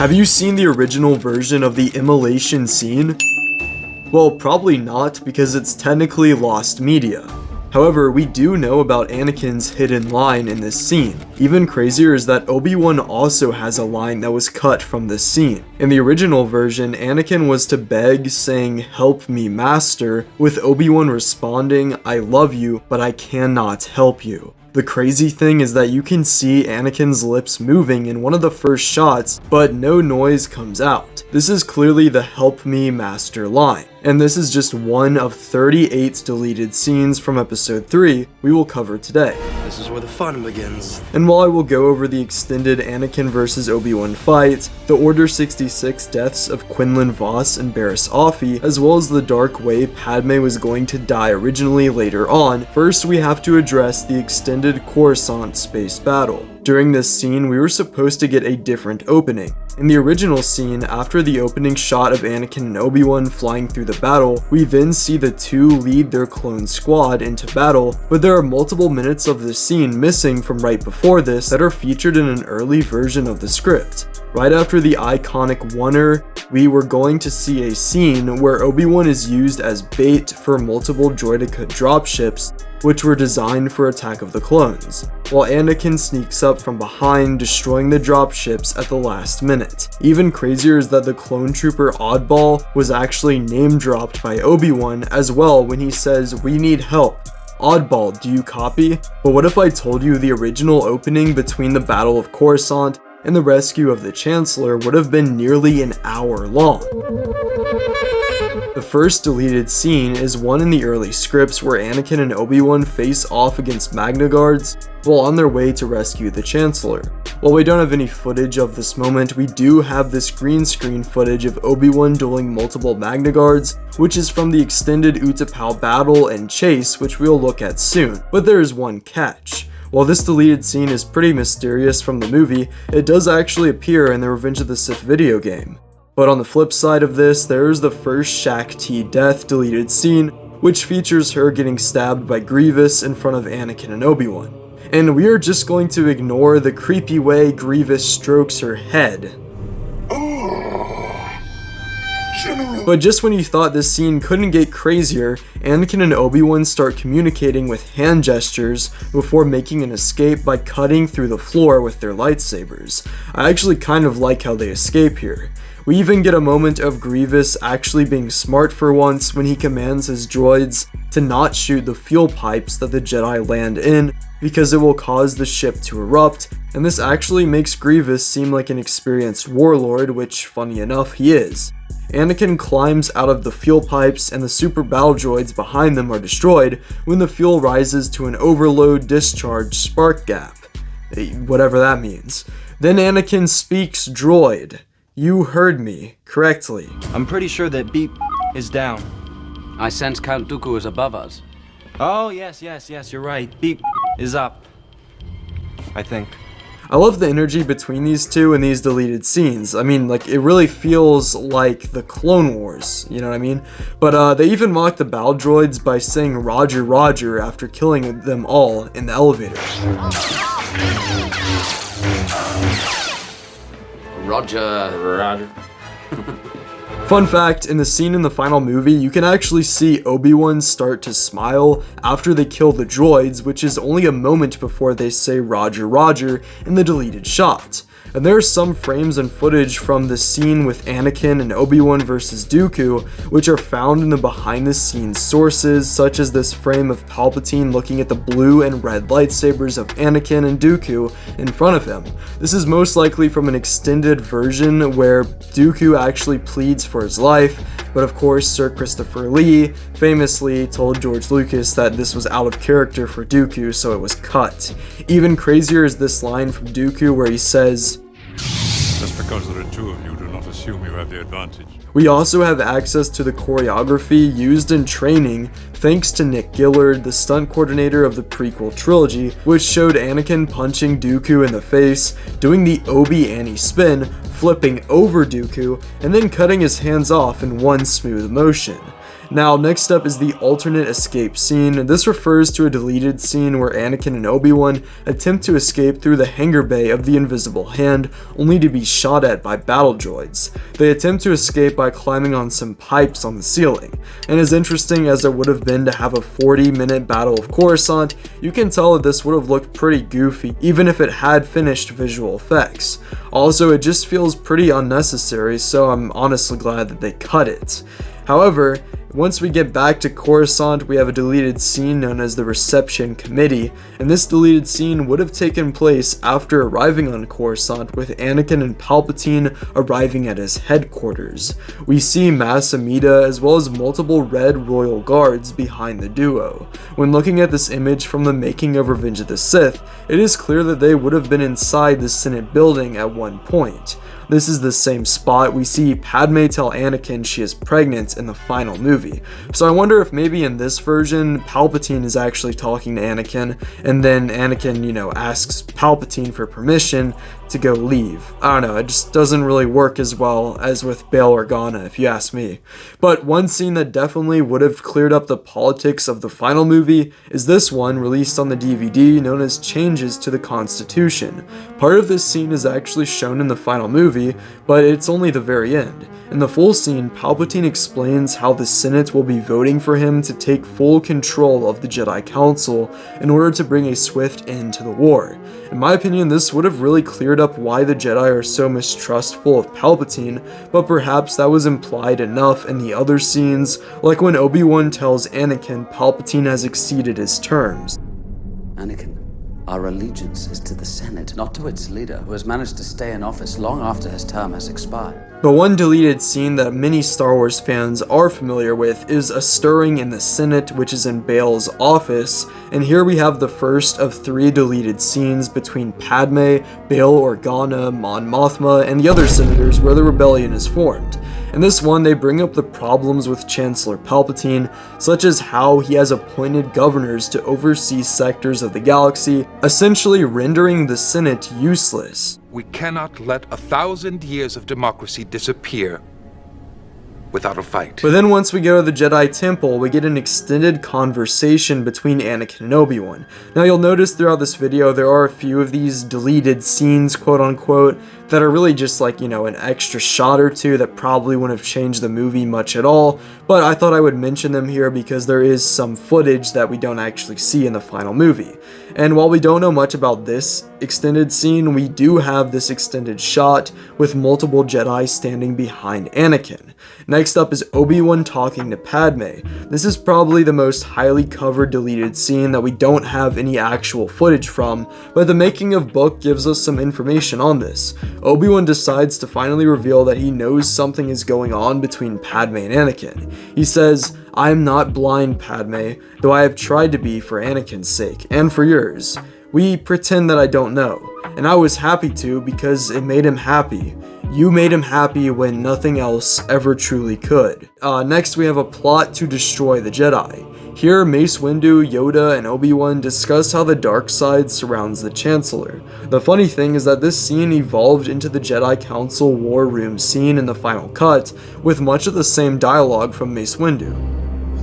Have you seen the original version of the immolation scene? Well, probably not, because it's technically lost media. However, we do know about Anakin's hidden line in this scene. Even crazier is that Obi-Wan also has a line that was cut from this scene. In the original version, Anakin was to beg, saying, "Help me, Master," with Obi-Wan responding, "I love you, but I cannot help you." The crazy thing is that you can see Anakin's lips moving in one of the first shots, but no noise comes out. This is clearly the "Help me, Master" line. And this is just one of 38 deleted scenes from episode 3 we will cover today. This is where the fun begins. And while I will go over the extended Anakin vs. Obi-Wan fight, the Order 66 deaths of Quinlan Vos and Barriss Offee, as well as the dark way Padme was going to die originally later on, first we have to address the extended Coruscant space battle. During this scene, we were supposed to get a different opening. In the original scene, after the opening shot of Anakin and Obi-Wan flying through the battle, we then see the two lead their clone squad into battle, but there are multiple minutes of the scene missing from right before this that are featured in an early version of the script. Right after the iconic oneer, we were going to see a scene where Obi-Wan is used as bait for multiple droideka dropships, which were designed for Attack of the Clones, while Anakin sneaks up from behind, destroying the dropships at the last minute. Even crazier is that the clone trooper Oddball was actually name dropped by Obi-Wan as well when he says, "We need help. Oddball, do you copy?" But what if I told you the original opening between the Battle of Coruscant and the rescue of the Chancellor would have been nearly an hour long? The first deleted scene is one in the early scripts where Anakin and Obi-Wan face off against Magna Guards while on their way to rescue the Chancellor. While we don't have any footage of this moment, we do have this green screen footage of Obi-Wan dueling multiple Magna Guards, which is from the extended Utapau battle and chase, which we'll look at soon. But there is one catch. While this deleted scene is pretty mysterious from the movie, it does actually appear in the Revenge of the Sith video game. But on the flip side of this, there is the first Shaak Ti death deleted scene, which features her getting stabbed by Grievous in front of Anakin and Obi-Wan. And we are just going to ignore the creepy way Grievous strokes her head. But just when you thought this scene couldn't get crazier, Anakin and Obi-Wan start communicating with hand gestures before making an escape by cutting through the floor with their lightsabers. I actually kind of like how they escape here. We even get a moment of Grievous actually being smart for once when he commands his droids to not shoot the fuel pipes that the Jedi land in because it will cause the ship to erupt, and this actually makes Grievous seem like an experienced warlord, which, funny enough, he is. Anakin climbs out of the fuel pipes and the super battle droids behind them are destroyed when the fuel rises to an overload discharge spark gap. Whatever that means. Then Anakin speaks droid. You heard me correctly. I'm pretty sure that Beep is down. I sense Count Dooku is above us. Oh, yes, you're right. Beep is up. I think. I love the energy between these two in these deleted scenes. I mean, like, it really feels like the Clone Wars, you know what I mean? But they even mock the battle droids by saying Roger, Roger after killing them all in the elevator. Roger. Fun fact, in the scene in the final movie, you can actually see Obi-Wan start to smile after they kill the droids, which is only a moment before they say Roger, Roger in the deleted shot. And there are some frames and footage from the scene with Anakin and Obi-Wan versus Dooku, which are found in the behind-the-scenes sources, such as this frame of Palpatine looking at the blue and red lightsabers of Anakin and Dooku in front of him. This is most likely from an extended version where Dooku actually pleads for his life, but of course Sir Christopher Lee famously told George Lucas that this was out of character for Dooku, so it was cut. Even crazier is this line from Dooku where he says, "Just because there are two of you, do not assume you have the advantage." We also have access to the choreography used in training thanks to Nick Gillard, the stunt coordinator of the prequel trilogy, which showed Anakin punching Dooku in the face, doing the Obi-Annie spin, flipping over Dooku, and then cutting his hands off in one smooth motion. Now, next up is the alternate escape scene. This refers to a deleted scene where Anakin and Obi-Wan attempt to escape through the hangar bay of the Invisible Hand, only to be shot at by battle droids. They attempt to escape by climbing on some pipes on the ceiling. And as interesting as it would have been to have a 40-minute Battle of Coruscant, you can tell that this would have looked pretty goofy, even if it had finished visual effects. Also, it just feels pretty unnecessary, so I'm honestly glad that they cut it. However, once we get back to Coruscant, we have a deleted scene known as the Reception Committee, and this deleted scene would have taken place after arriving on Coruscant, with Anakin and Palpatine arriving at his headquarters. We see Mas Amedda as well as multiple red royal guards behind the duo. When looking at this image from the making of Revenge of the Sith, it is clear that they would have been inside the Senate building at one point. This is the same spot we see Padme tell Anakin she is pregnant in the final movie. So I wonder if maybe in this version, Palpatine is actually talking to Anakin, and then Anakin, asks Palpatine for permission to go leave. I don't know, it just doesn't really work as well as with Bail Organa, if you ask me. But one scene that definitely would have cleared up the politics of the final movie is this one, released on the DVD, known as Changes to the Constitution. Part of this scene is actually shown in the final movie, but it's only the very end. In the full scene, Palpatine explains how the Senate will be voting for him to take full control of the Jedi Council in order to bring a swift end to the war. In my opinion, this would have really cleared up why the Jedi are so mistrustful of Palpatine, but perhaps that was implied enough in the other scenes, like when Obi-Wan tells Anakin Palpatine has exceeded his terms. Anakin, our allegiance is to the Senate, not to its leader, who has managed to stay in office long after his term has expired. But one deleted scene that many Star Wars fans are familiar with is a stirring in the Senate, which is in Bail's office, and here we have the first of 3 deleted scenes between Padme, Bail Organa, Mon Mothma, and the other senators where the rebellion is formed. In this one, they bring up the problems with Chancellor Palpatine, such as how he has appointed governors to oversee sectors of the galaxy, essentially rendering the Senate useless. We cannot let 1,000 years of democracy disappear without a fight. But then once we go to the Jedi Temple, we get an extended conversation between Anakin and Obi-Wan. Now you'll notice throughout this video there are a few of these deleted scenes, quote unquote, that are really just like, an extra shot or two that probably wouldn't have changed the movie much at all, but I thought I would mention them here because there is some footage that we don't actually see in the final movie. And while we don't know much about this extended scene, we do have this extended shot with multiple Jedi standing behind Anakin. Next up is Obi-Wan talking to Padme. This is probably the most highly covered deleted scene that we don't have any actual footage from, but the making of book gives us some information on this. Obi-Wan decides to finally reveal that he knows something is going on between Padme and Anakin. He says, "I am not blind, Padme, though I have tried to be for Anakin's sake, and for yours. We pretend that I don't know, and I was happy to because it made him happy. You made him happy when nothing else ever truly could." Next we have a plot to destroy the Jedi. Here, Mace Windu, Yoda, and Obi-Wan discuss how the dark side surrounds the Chancellor. The funny thing is that this scene evolved into the Jedi Council War Room scene in the final cut, with much of the same dialogue from Mace Windu.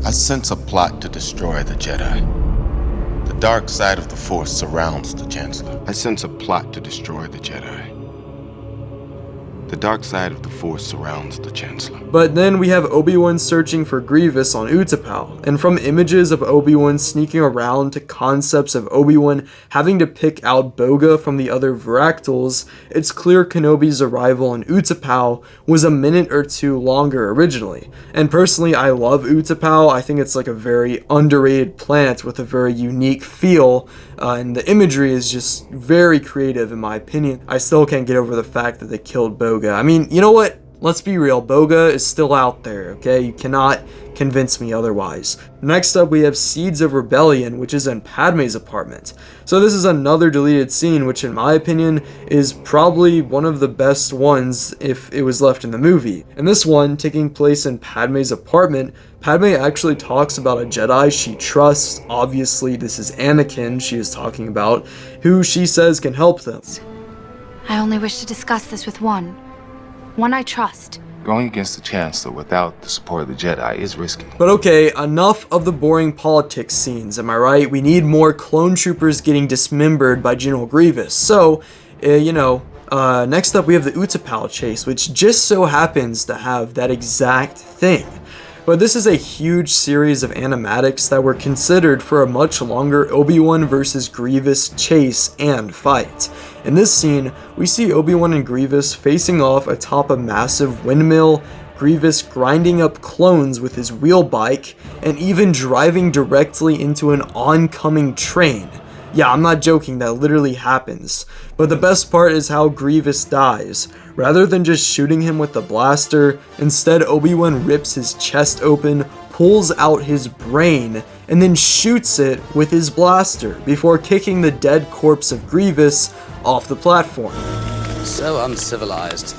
I sense a plot to destroy the Jedi. The dark side of the Force surrounds the Chancellor. I sense a plot to destroy the Jedi. The dark side of the Force surrounds the Chancellor. But then we have Obi-Wan searching for Grievous on Utapau, and from images of Obi-Wan sneaking around to concepts of Obi-Wan having to pick out Boga from the other Varactals, it's clear Kenobi's arrival on Utapau was a minute or two longer originally. And personally, I love Utapau. I think it's like a very underrated planet with a very unique feel, and the imagery is just very creative in my opinion. I still can't get over the fact that they killed Boga. I mean, you know what? Let's be real, Boga is still out there, okay? You cannot convince me otherwise. Next up, we have Seeds of Rebellion, which is in Padme's apartment. So this is another deleted scene, which in my opinion is probably one of the best ones if it was left in the movie. In this one, taking place in Padme's apartment, Padme actually talks about a Jedi she trusts. Obviously, this is Anakin she is talking about, who she says can help them. I only wish to discuss this with one I trust. Going against the Chancellor without the support of the Jedi is risky. But okay, enough of the boring politics scenes, am I right? We need more clone troopers getting dismembered by General Grievous. So, next up we have the Utapau chase, which just so happens to have that exact thing. But this is a huge series of animatics that were considered for a much longer Obi-Wan versus Grievous chase and fight. In this scene, we see Obi-Wan and Grievous facing off atop a massive windmill, Grievous grinding up clones with his wheel bike, and even driving directly into an oncoming train. Yeah, I'm not joking, that literally happens. But the best part is how Grievous dies. Rather than just shooting him with the blaster, instead Obi-Wan rips his chest open, pulls out his brain, and then shoots it with his blaster before kicking the dead corpse of Grievous off the platform. So uncivilized.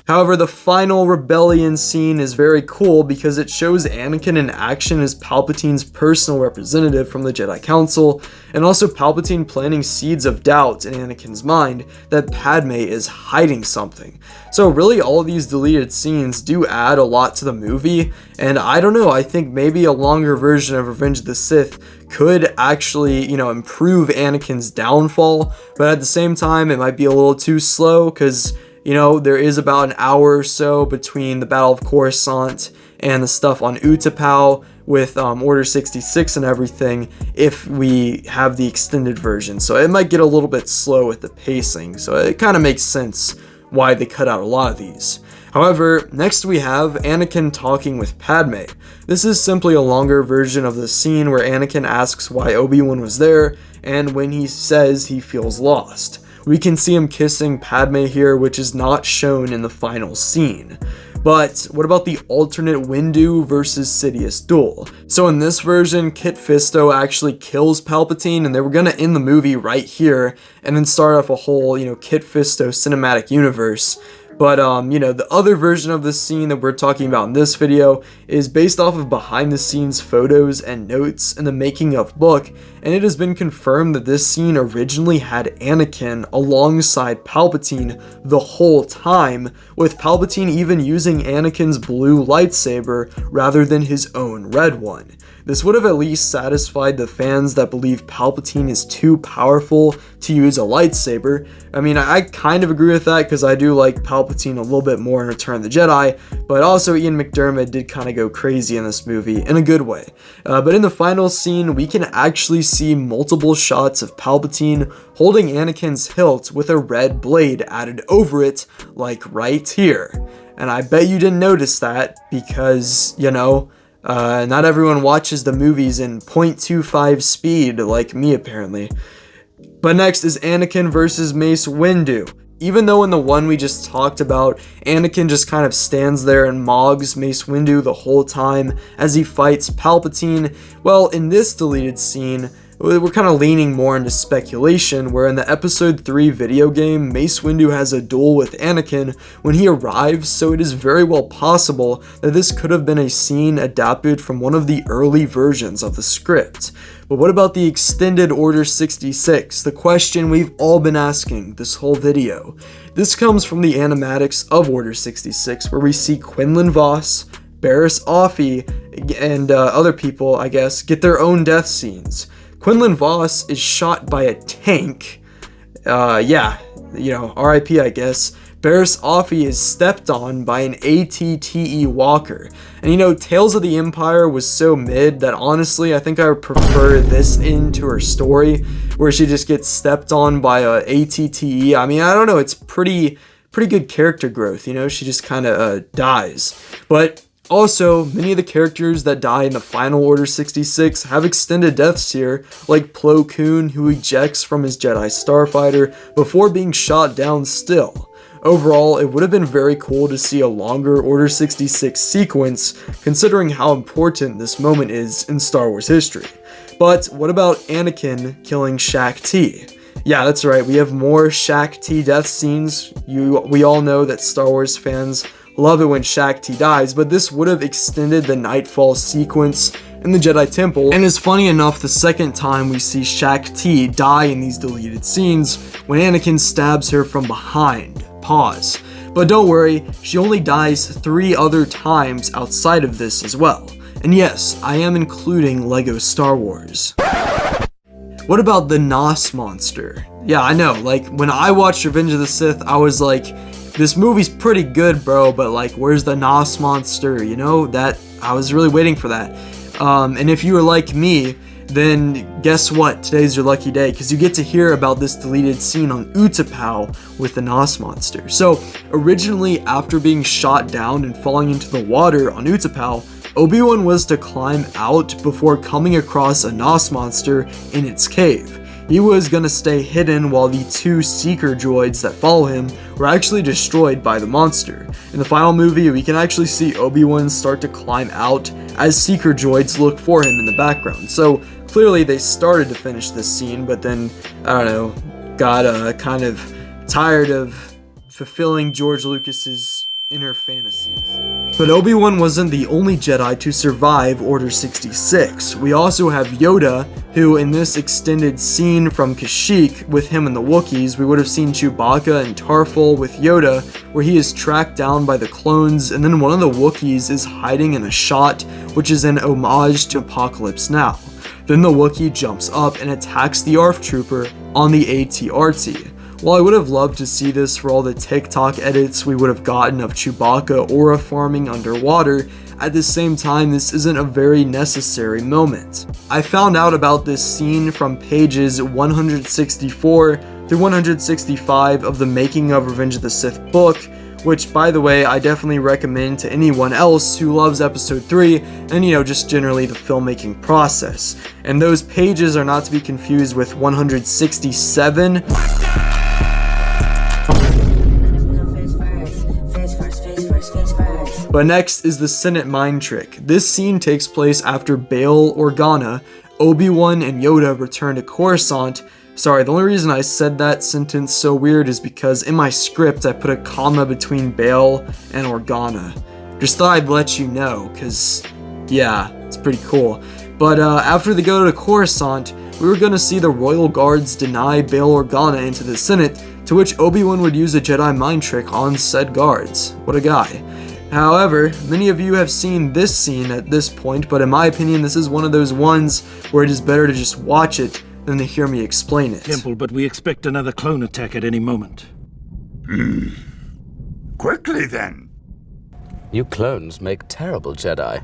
However, the final rebellion scene is very cool because it shows Anakin in action as Palpatine's personal representative from the Jedi Council, and also Palpatine planting seeds of doubt in Anakin's mind that Padme is hiding something. So really all of these deleted scenes do add a lot to the movie, and I don't know, I think maybe a longer version of Revenge of the Sith could actually, improve Anakin's downfall, but at the same time it might be a little too slow because there is about an hour or so between the Battle of Coruscant and the stuff on Utapau with Order 66 and everything if we have the extended version. So it might get a little bit slow with the pacing. So it kind of makes sense why they cut out a lot of these. However, next we have Anakin talking with Padme. This is simply a longer version of the scene where Anakin asks why Obi-Wan was there, and when he says he feels lost. We can see him kissing Padme here, which is not shown in the final scene. But what about the alternate Windu versus Sidious duel? So in this version, Kit Fisto actually kills Palpatine, and they were gonna end the movie right here and then start off a whole, Kit Fisto cinematic universe. But, the other version of this scene that we're talking about in this video is based off of behind-the-scenes photos and notes in the making of book, and it has been confirmed that this scene originally had Anakin alongside Palpatine the whole time, with Palpatine even using Anakin's blue lightsaber rather than his own red one. This would have at least satisfied the fans that believe Palpatine is too powerful to use a lightsaber. I mean, I kind of agree with that because I do like Palpatine a little bit more in Return of the Jedi, but also Ian McDiarmid did kind of go crazy in this movie in a good way. But in the final scene, we can actually see multiple shots of Palpatine holding Anakin's hilt with a red blade added over it, like right here. And I bet you didn't notice that because, not everyone watches the movies in 0.25 speed like me apparently. But next is Anakin versus Mace Windu. Even though in the one we just talked about, Anakin just kind of stands there and mogs Mace Windu the whole time as he fights Palpatine, well, in this deleted scene, we're kind of leaning more into speculation, where in the episode 3 video game, Mace Windu has a duel with Anakin when he arrives, so it is very well possible that this could have been a scene adapted from one of the early versions of the script. But what about the extended Order 66, the question we've all been asking this whole video? This comes from the animatics of Order 66, where we see Quinlan Vos, Barriss Offee, and other people, I guess, get their own death scenes. Quinlan Vos is shot by a tank. RIP, I guess. Barriss Offee is stepped on by an ATTE walker. And Tales of the Empire was so mid that honestly, I think I would prefer this into her story, where she just gets stepped on by a ATTE. I mean, I don't know, it's pretty good character growth, she just kind of dies. But also, many of the characters that die in the final Order 66 have extended deaths here, like Plo Koon, who ejects from his Jedi starfighter before being shot down still. Overall, it would have been very cool to see a longer Order 66 sequence, considering how important this moment is in Star Wars history. But what about Anakin killing Shaak Ti? Yeah, that's right, we have more Shaak Ti death scenes. We all know that Star Wars fans love it when Shaak Ti dies, but this would have extended the Nightfall sequence in the Jedi Temple, and is funny enough the second time we see Shaak Ti die in these deleted scenes when Anakin stabs her from behind. Pause. But don't worry, she only dies 3 other times outside of this as well. And yes, I am including LEGO Star Wars. What about the Nos monster? Yeah, I know, like, when I watched Revenge of the Sith, I was like, this movie's pretty good, bro, but like, where's the Nos monster? You know, that, I was really waiting for that. And if you were like me, then guess what? Today's your lucky day, because you get to hear about this deleted scene on Utapau with the Nos monster. So, originally, after being shot down and falling into the water on Utapau, Obi-Wan was to climb out before coming across a Nos monster in its cave. He was gonna stay hidden while the 2 seeker droids that follow him were actually destroyed by the monster. In the final movie, we can actually see Obi-Wan start to climb out as seeker droids look for him in the background. So clearly they started to finish this scene, but then, I don't know, got kind of tired of fulfilling George Lucas's inner fantasies. But Obi-Wan wasn't the only Jedi to survive Order 66. We also have Yoda, who in this extended scene from Kashyyyk with him and the Wookiees, we would have seen Chewbacca and Tarful with Yoda, where he is tracked down by the clones, and then one of the Wookiees is hiding in a shot, which is an homage to Apocalypse Now. Then the Wookiee jumps up and attacks the ARF trooper on the AT-RT. While I would have loved to see this for all the TikTok edits we would have gotten of Chewbacca aura farming underwater, at the same time this isn't a very necessary moment. I found out about this scene from pages 164 through 165 of the Making of Revenge of the Sith book, which, by the way, I definitely recommend to anyone else who loves episode 3 and, you know, just generally the filmmaking process. And those pages are not to be confused with 167. But next is the Senate mind trick. This scene takes place after Bail Organa, Obi-Wan, and Yoda return to Coruscant. Sorry, the only reason I said that sentence so weird is because in my script I put a comma between Bail and Organa. Just thought I'd let you know, cause yeah, it's pretty cool. But after they go to Coruscant, we were gonna see the royal guards deny Bail Organa into the Senate, to which Obi-Wan would use a Jedi mind trick on said guards. What a guy. However, many of you have seen this scene at this point, but in my opinion, this is one of those ones where it is better to just watch it than to hear me explain it. Temple, but we expect another clone attack at any moment. Quickly then. You clones make terrible Jedi.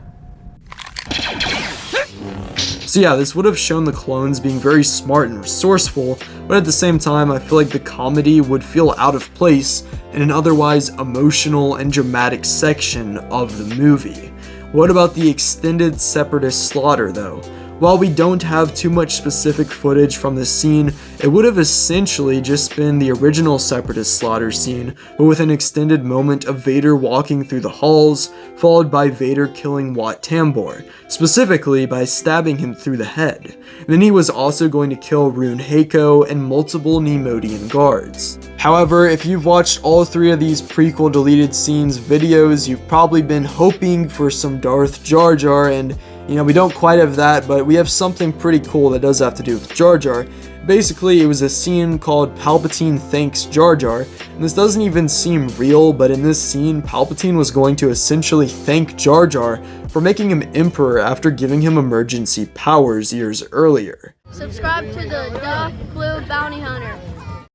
So yeah, this would have shown the clones being very smart and resourceful, but at the same time, I feel like the comedy would feel out of place in an otherwise emotional and dramatic section of the movie. What about the extended Separatist slaughter though? While we don't have too much specific footage from this scene, it would have essentially just been the original Separatist slaughter scene, but with an extended moment of Vader walking through the halls, followed by Vader killing Wat Tambor, specifically by stabbing him through the head. Then he was also going to kill Rune Haco and multiple Neimoidian guards. However, if you've watched all 3 of these prequel deleted scenes videos, you've probably been hoping for some Darth Jar Jar, and you know, we don't quite have that, but we have something pretty cool that does have to do with Jar Jar. Basically, it was a scene called Palpatine Thanks Jar Jar, and this doesn't even seem real, but in this scene, Palpatine was going to essentially thank Jar Jar for making him Emperor after giving him emergency powers years earlier. Subscribe to the Blue Bounty Hunter.